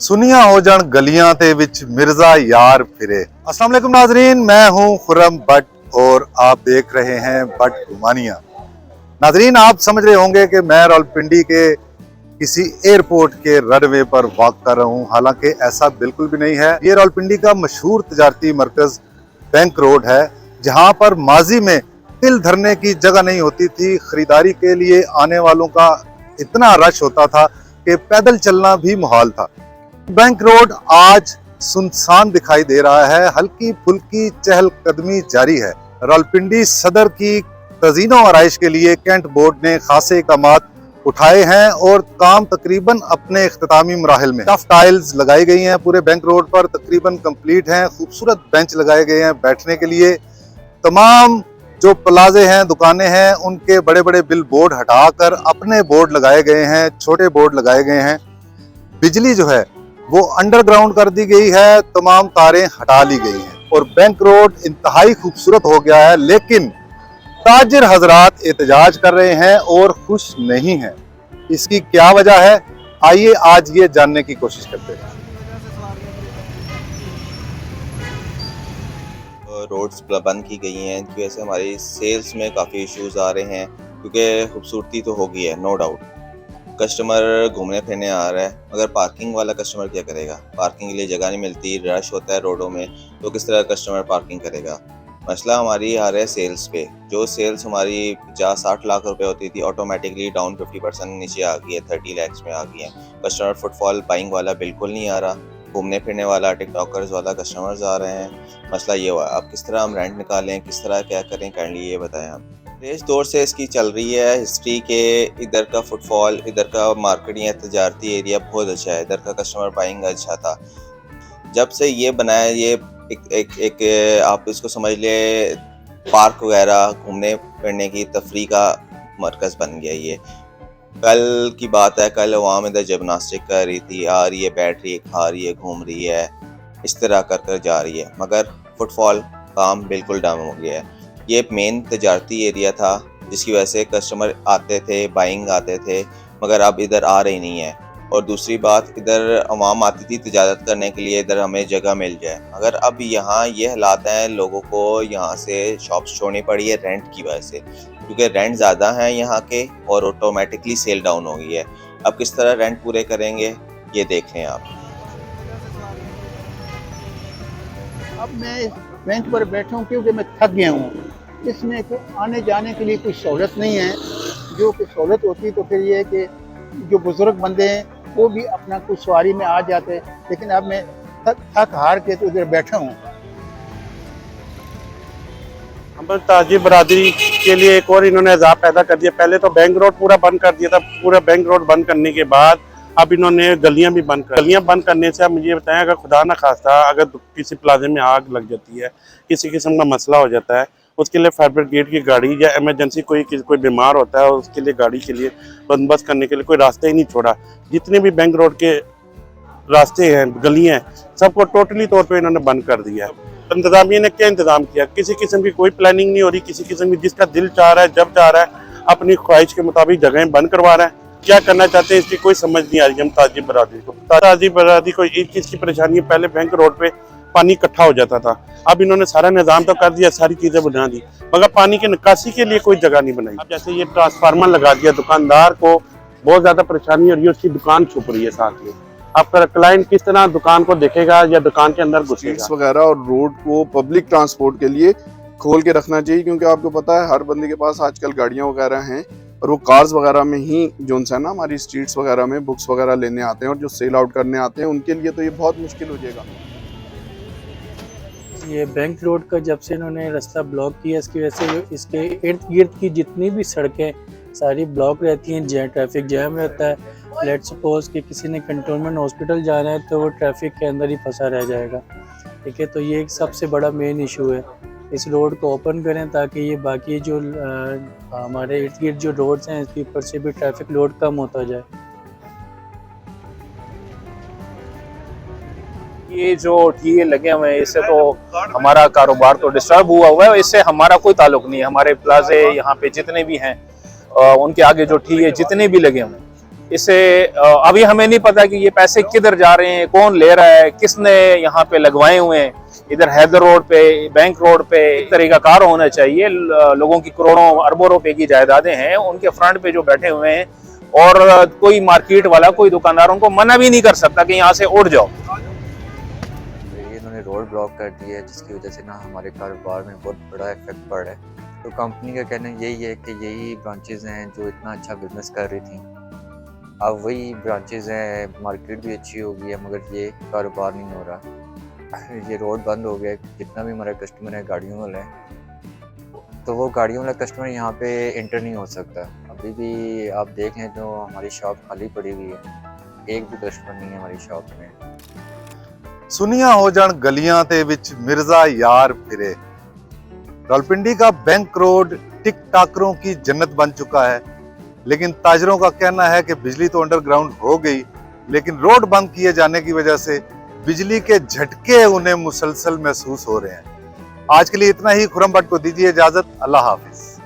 सुनिया हो जान गलियां ते विच मिर्जा यार फिरे। अस्सलाम वालेकुम नाजरीन, मैं हूं खुर्रम भट्ट और आप देख रहे हैं भट्ट घुमानिया। नाजरीन, आप समझ रहे होंगे कि मैं रावलपिंडी के किसी एयरपोर्ट के रनवे पर वॉक कर रहा हूं, हालांकि ऐसा बिल्कुल भी नहीं है। ये रावलपिंडी का मशहूर तजारती मरकज बैंक रोड है, जहां पर माजी में तिल धरने की जगह नहीं होती थी। खरीदारी के लिए आने वालों का इतना रश होता था कि पैदल चलना भी मुहाल था। बैंक रोड आज सुनसान दिखाई दे रहा है, हल्की फुल्की चहलकदमी जारी है। रावलपिंडी सदर की तज़ीनो आराइश के लिए कैंट बोर्ड ने खासे इक़दामात उठाए हैं और काम तकरीबन अपने इख्तितामी मराहिल में। टफ टाइल्स लगाई गई हैं, पूरे बैंक रोड पर तकरीबन कंप्लीट हैं। खूबसूरत बेंच लगाए गए हैं बैठने के लिए। तमाम जो प्लाजे हैं, दुकानें हैं, उनके बड़े बड़े बिल बोर्ड हटाकर अपने बोर्ड लगाए गए हैं, छोटे बोर्ड लगाए गए हैं। बिजली जो है वो अंडरग्राउंड कर दी गई है, तमाम तारें हटा ली गई हैं और बैंक रोड इंतहाई खूबसूरत हो गया है। लेकिन ताजिर हजरात एहतजाज कर रहे हैं और खुश नहीं हैं। इसकी क्या वजह है, आइए आज ये जानने की कोशिश करते हैं। रोड्स बंद की गई हैं, इनकी वजह से हमारी सेल्स में काफ़ी इश्यूज आ रहे हैं, क्योंकि खूबसूरती तो होगी है, नो डाउट। कस्टमर घूमने फिरने आ रहा है, मगर पार्किंग वाला कस्टमर क्या करेगा? पार्किंग के लिए जगह नहीं मिलती, रश होता है रोडों में, तो किस तरह कस्टमर पार्किंग करेगा? मसला हमारी आ रहा है सेल्स पे। जो सेल्स हमारी 50-60 लाख रुपए होती थी, ऑटोमेटिकली डाउन 50% नीचे आ गई है, 30 लैक्स में आ गई है। कस्टमर फुटफॉल बाइंग वाला बिल्कुल नहीं आ रहा, घूमने फिरने वाला, टिकटॉकर्स वाला कस्टमर्स आ रहे हैं। मसला ये हुआ, अब किस तरह हम रेंट निकालें, किस तरह क्या करें, काइंडली ये बताएं आप। तेज दौर से इसकी चल रही है हिस्ट्री के, इधर का फुटफॉल, इधर का मार्केट या तजारती एरिया बहुत अच्छा है, इधर का कस्टमर बाइंग अच्छा था। जब से ये बनाया, ये एक आप इसको समझ ले पार्क वगैरह, घूमने फिरने की तफरी का मरकज़ बन गया ये। कल की बात है, कल अवाम इधर जिम्नास्टिक कर रही थी, आ रही है, बैठ रही है, खा रही है, घूम रही है, इस तरह कर कर जा रही है, मगर फुटफॉल काम बिल्कुल डाउन हो गया है। ये मेन तजारती एरिया था जिसकी वजह से कस्टमर आते थे, बाइंग आते थे, मगर अब इधर आ रही नहीं है। और दूसरी बात, इधर अवाम आती थी तिजारत करने के लिए, इधर हमें जगह मिल जाए, मगर अब यहाँ ये हालात हैं, लोगों को यहाँ से शॉप्स छोड़नी पड़ी है रेंट की वजह से, क्योंकि रेंट ज़्यादा हैं यहाँ के और ऑटोमेटिकली सेल डाउन हो गई है। अब किस तरह रेंट पूरे करेंगे, ये देख लें आप। अब मैं बेंच पर बैठा हूँ क्योंकि मैं थक गया हूँ। इसमें आने जाने के लिए कोई सहूलत नहीं है। जो कि सहूलत होती तो फिर ये है कि जो बुज़ुर्ग बंदे हैं वो भी अपना कुछ सवारी में आ जाते हैं, लेकिन अब मैं थक हार के तो इधर बैठा हूँ। हम ताजी बरादरी के लिए एक और इन्होंने अज़ाब पैदा कर दिया। पहले तो बैंक रोड पूरा बंद कर दिया था, पूरा बैंक रोड बंद करने के बाद अब इन्होंने गलियां भी बंद कर। गलियां बंद करने से आप मुझे बताएं, अगर खुदा ना खास्ता अगर किसी प्लाजे में आग लग जाती है, किसी किस्म का मसला हो जाता है, उसके लिए फायर ब्रिगेड की गाड़ी या इमरजेंसी कोई बीमार होता है, उसके लिए गाड़ी के लिए बंदोबस्त करने के लिए कोई रास्ता ही नहीं छोड़ा। जितने भी बैंक रोड के रास्ते हैं, गलियाँ हैं, सबको टोटली तौर पर इन्होंने बंद कर दिया है। इंतजामिया ने क्या इंतजाम किया? किसी किस्म की कोई प्लानिंग नहीं हो रही, किसी किस्म की जिसका दिल चाह रहा है, जब चाह रहा है, अपनी ख्वाहिश के मुताबिक जगहें बंद करवा रहा है। क्या करना चाहते हैं इसकी कोई समझ नहीं आ रही हम ताजी बरादरी को। ताजी बरादरी को एक चीज़ की परेशानी है, पहले बैंक रोड पे पानी इकट्ठा हो जाता था, अब इन्होंने सारा निज़ाम तो कर दिया, सारी चीज़ें बना दी, मगर पानी की निकासी के लिए कोई जगह नहीं बनाई। अब जैसे ये ट्रांसफार्मर लगा दिया, दुकानदार को बहुत ज़्यादा परेशानी हो रही है, उसकी दुकान छुप रही है साथ में। आपका क्लाइंट किस तरह दुकान को देखेगा या दुकान के अंदर घुसेगा वगैरह। और रोड को पब्लिक ट्रांसपोर्ट के लिए खोल के रखना चाहिए, क्योंकि आपको पता है हर बंदे के पास आजकल गाड़ियां वगैरह हैं और वो कार्स वगैरह में ही जो है ना हमारी स्ट्रीट्स वगैरह में बुक्स वगैरह लेने आते हैं, और जो सेल आउट करने आते हैं उनके लिए तो ये बहुत मुश्किल हो जाएगा। ये बैंक रोड का जब से इन्होंने रास्ता ब्लॉक किया, इसकी वजह से इसके इर्द गिर्द की जितनी भी सड़कें सारी ब्लॉक रहती हैं, जहाँ ट्रैफिक जैम रहता है। लेट सपोज कि किसी ने कंटोनमेंट हॉस्पिटल जाना है तो वो ट्रैफिक के अंदर ही फंसा रह जाएगा, ठीक है। तो ये एक सबसे बड़ा मेन इशू है। इस रोड को ओपन करें ताकि ये बाकी जो हमारे इर्द गिर्द जो रोड्स हैं इसके ऊपर से भी ट्रैफिक लोड कम होता जाए। ये जो ठिये लगे हुए हैं, इससे तो हमारा कारोबार तो डिस्टर्ब हुआ है, इससे हमारा कोई ताल्लुक नहीं है। हमारे प्लाजे यहाँ पे जितने भी हैं उनके आगे जो ठिये जितने भी लगे हुए हैं, इससे अभी हमें नहीं पता कि ये पैसे किधर जा रहे हैं, कौन ले रहा है, किसने यहाँ पे लगवाए हुए हैं। इधर हैदर रोड पे, बैंक रोड पे एक तरीका कार होना चाहिए। लोगों की करोड़ों अरबों रुपए की जायदादें हैं, उनके फ्रंट पे जो बैठे हुए हैं, और कोई मार्केट वाला, कोई दुकानदार उनको मना भी नहीं कर सकता कि यहाँ से उड़ जाओ। इन्होंने रोड ब्लॉक कर दी है, जिसकी वजह से ना हमारे कारोबार में बहुत बड़ा इफेक्ट पड़ रहा है। तो कंपनी का कहना यही है कि यही ब्रांचेज हैं जो इतना अच्छा बिजनेस कर रही थी, अब वही ब्रांचेज हैं, मार्केट भी अच्छी हो गई है, मगर ये कारोबार नहीं हो रहा। ये रोड बंद हो गया, जितना भी हमारा कस्टमर है गाड़ियों वाला है, तो वो गाड़ियों वाला कस्टमर यहाँ पे एंटर नहीं हो सकता। अभी भी आप देखें तो हमारी शॉप खाली पड़ी हुई है, एक भी कस्टमर नहीं है हमारी शॉप में। सुनिया हो जान गलियां ते विच मिर्जा यार फिरे। रावलपिंडी का बैंक रोड टिक टाकरों की जन्नत बन चुका है, लेकिन ताजरों का कहना है कि बिजली तो अंडरग्राउंड हो गई, लेकिन रोड बंद किए जाने की वजह से बिजली के झटके उन्हें मुसलसल महसूस हो रहे हैं। आज के लिए इतना ही। खुरम भट्ट को दीजिए इजाजत। अल्लाह हाफिज।